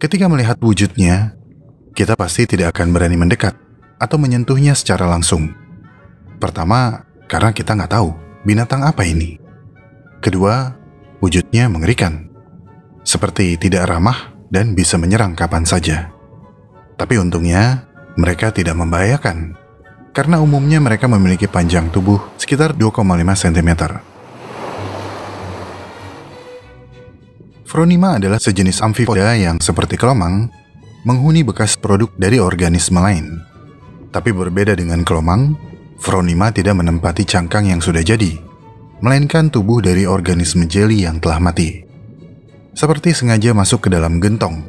Ketika melihat wujudnya, kita pasti tidak akan berani mendekat atau menyentuhnya secara langsung. Pertama, karena kita nggak tahu binatang apa ini. Kedua, wujudnya mengerikan. Seperti tidak ramah dan bisa menyerang kapan saja. Tapi untungnya, mereka tidak membahayakan. Karena umumnya mereka memiliki panjang tubuh sekitar 2,5 cm. Phronima adalah sejenis amfipoda yang seperti kelomang, menghuni bekas produk dari organisme lain. Tapi berbeda dengan kelomang, Phronima tidak menempati cangkang yang sudah jadi, melainkan tubuh dari organisme jeli yang telah mati. Seperti sengaja masuk ke dalam gentong.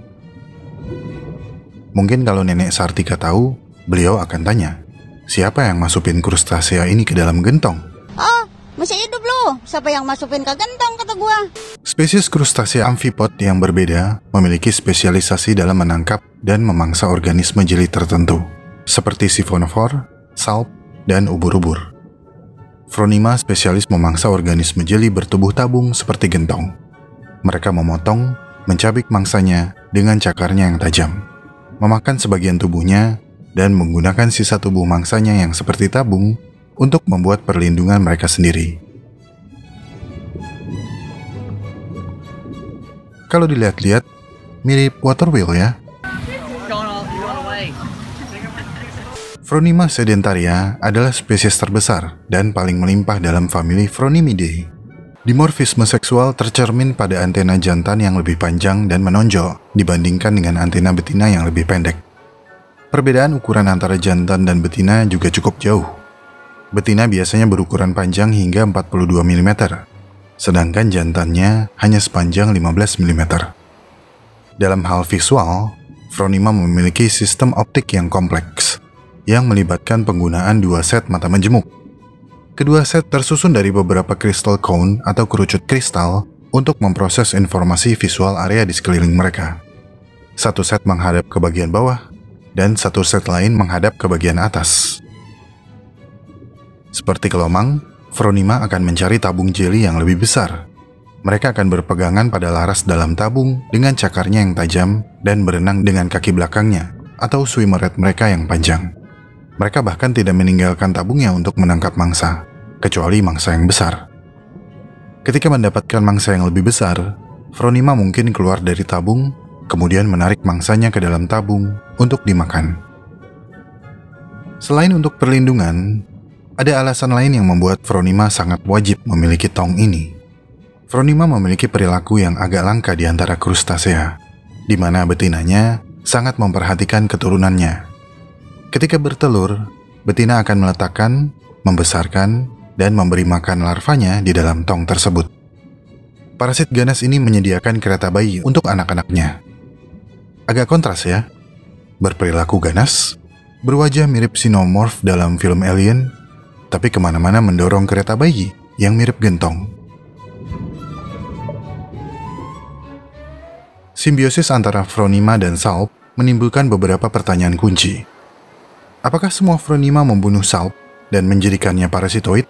Mungkin kalau Nenek Sartika tahu, beliau akan tanya, siapa yang masukin krustasea ini ke dalam gentong? Oh, masih hidup loh. Siapa yang masukin ke gentong, kata gua. Spesies krustasea amfipod yang berbeda memiliki spesialisasi dalam menangkap dan memangsa organisme jeli tertentu, seperti siphonophore, salp, dan ubur-ubur. Phronima spesialis memangsa organisme jeli bertubuh tabung seperti gentong. Mereka memotong, mencabik mangsanya dengan cakarnya yang tajam, memakan sebagian tubuhnya, dan menggunakan sisa tubuh mangsanya yang seperti tabung untuk membuat perlindungan mereka sendiri. Kalau dilihat-lihat, mirip water wheel ya. Phronima sedentaria adalah spesies terbesar dan paling melimpah dalam famili Phronimidae. Dimorfisme seksual tercermin pada antena jantan yang lebih panjang dan menonjol dibandingkan dengan antena betina yang lebih pendek. Perbedaan ukuran antara jantan dan betina juga cukup jauh. Betina biasanya berukuran panjang hingga 42 mm, sedangkan jantannya hanya sepanjang 15 mm. Dalam hal visual, Phronima memiliki sistem optik yang kompleks, yang melibatkan penggunaan dua set mata menjemuk. Kedua set tersusun dari beberapa crystal cone atau kerucut kristal untuk memproses informasi visual area di sekeliling mereka. Satu set menghadap ke bagian bawah, dan satu set lain menghadap ke bagian atas. Seperti kelomang, Phronima akan mencari tabung jeli yang lebih besar. Mereka akan berpegangan pada laras dalam tabung dengan cakarnya yang tajam dan berenang dengan kaki belakangnya atau swimmeret mereka yang panjang. Mereka bahkan tidak meninggalkan tabungnya untuk menangkap mangsa, kecuali mangsa yang besar. Ketika mendapatkan mangsa yang lebih besar, Phronima mungkin keluar dari tabung, kemudian menarik mangsanya ke dalam tabung untuk dimakan. Selain untuk perlindungan, ada alasan lain yang membuat Phronima sangat wajib memiliki tong ini. Phronima memiliki perilaku yang agak langka di antara krustasea, di mana betinanya sangat memperhatikan keturunannya. Ketika bertelur, betina akan meletakkan, membesarkan, dan memberi makan larvanya di dalam tong tersebut. Parasit ganas ini menyediakan kereta bayi untuk anak-anaknya. Agak kontras ya, berperilaku ganas, berwajah mirip xenomorph dalam film Alien, tapi kemana-mana mendorong kereta bayi yang mirip gentong. Simbiosis antara Phronima dan salp menimbulkan beberapa pertanyaan kunci. Apakah semua Phronima membunuh salp dan menjadikannya parasitoid?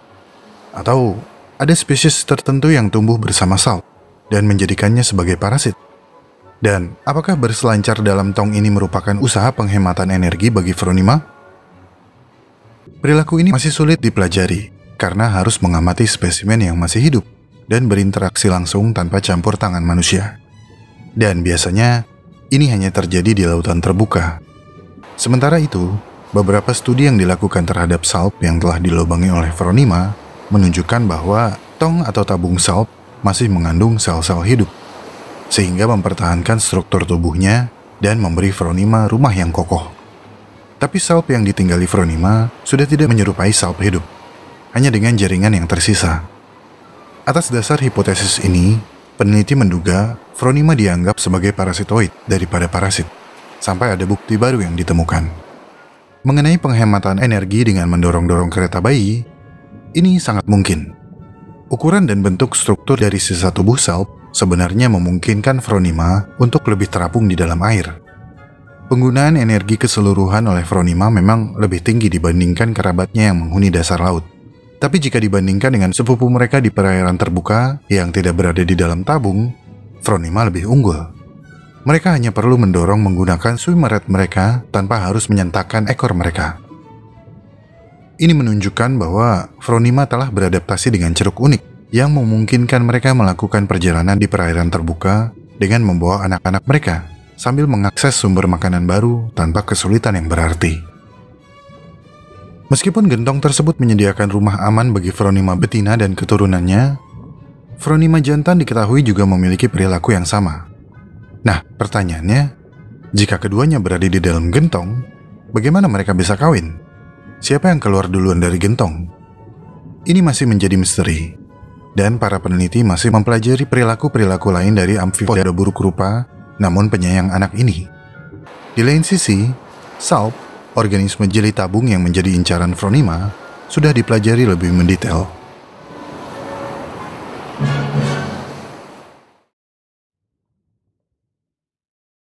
Atau ada spesies tertentu yang tumbuh bersama salp dan menjadikannya sebagai parasit? Dan apakah berselancar dalam tong ini merupakan usaha penghematan energi bagi Phronima? Perilaku ini masih sulit dipelajari karena harus mengamati spesimen yang masih hidup dan berinteraksi langsung tanpa campur tangan manusia. Dan biasanya ini hanya terjadi di lautan terbuka. Sementara itu, beberapa studi yang dilakukan terhadap salp yang telah dilubangi oleh Phronima menunjukkan bahwa tong atau tabung salp masih mengandung sel-sel hidup, sehingga mempertahankan struktur tubuhnya dan memberi Phronima rumah yang kokoh. Tapi salp yang ditinggali Phronima sudah tidak menyerupai salp hidup, hanya dengan jaringan yang tersisa. Atas dasar hipotesis ini, peneliti menduga Phronima dianggap sebagai parasitoid daripada parasit, sampai ada bukti baru yang ditemukan. Mengenai penghematan energi dengan mendorong-dorong kereta bayi, ini sangat mungkin. Ukuran dan bentuk struktur dari sisa tubuh salp sebenarnya memungkinkan Phronima untuk lebih terapung di dalam air. Penggunaan energi keseluruhan oleh Phronima memang lebih tinggi dibandingkan kerabatnya yang menghuni dasar laut. Tapi jika dibandingkan dengan sepupu mereka di perairan terbuka yang tidak berada di dalam tabung, Phronima lebih unggul. Mereka hanya perlu mendorong menggunakan swimmeret mereka tanpa harus menyentakkan ekor mereka. Ini menunjukkan bahwa Phronima telah beradaptasi dengan ceruk unik yang memungkinkan mereka melakukan perjalanan di perairan terbuka dengan membawa anak-anak mereka sambil mengakses sumber makanan baru tanpa kesulitan yang berarti. Meskipun gentong tersebut menyediakan rumah aman bagi Phronima betina dan keturunannya, Phronima jantan diketahui juga memiliki perilaku yang sama. Nah, pertanyaannya, jika keduanya berada di dalam gentong, bagaimana mereka bisa kawin? Siapa yang keluar duluan dari gentong? Ini masih menjadi misteri, dan para peneliti masih mempelajari perilaku-perilaku lain dari amfipoda buruk rupa, namun penyayang anak ini. Di lain sisi, salp, organisme jeli tabung yang menjadi incaran Phronima, sudah dipelajari lebih mendetail.